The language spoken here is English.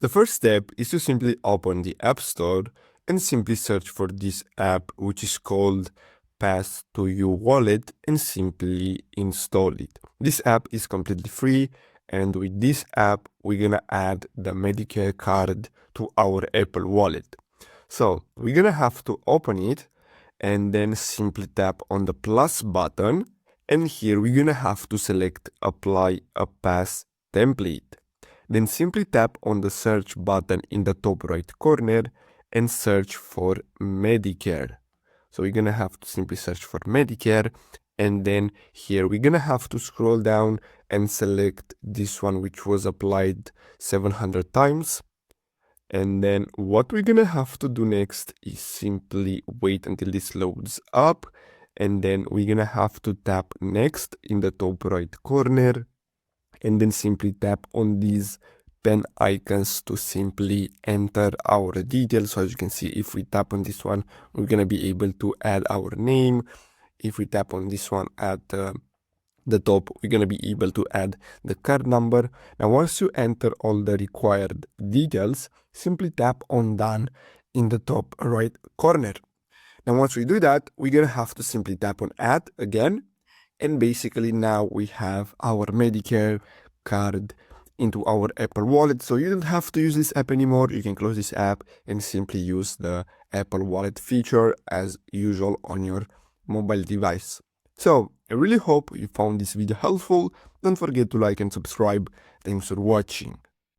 The first step is to simply open the App Store and simply search for this app, which is called Pass to Your Wallet, and simply install it. This app is completely free, and with this app, we're gonna add the Medicare card to our Apple Wallet. So we're gonna have to open it and then simply tap on the plus button, and here we're gonna have to select apply a pass template. Then simply tap on the search button in the top right corner and search for Medicare. So we're gonna have to simply search for Medicare, and then here we're gonna have to scroll down and select this one, which was applied 700 times. And then what we're gonna have to do next is simply wait until this loads up, and then we're gonna have to tap next in the top right corner, and then simply tap on these pen icons to simply enter our details. So as you can see, if we tap on this one, we're gonna be able to add our name. If we tap on this one at the top, we're going to be able to add the card number. Now once you enter all the required details, simply tap on done in the top right corner. Now once we do that, we're going to have to simply tap on add again, and basically now we have our Medicare card into our Apple Wallet. So you don't have to use this app anymore. You can close this app and simply use the Apple Wallet feature as usual on your mobile device. So I really hope you found this video helpful. Don't forget to like and subscribe. Thanks for watching.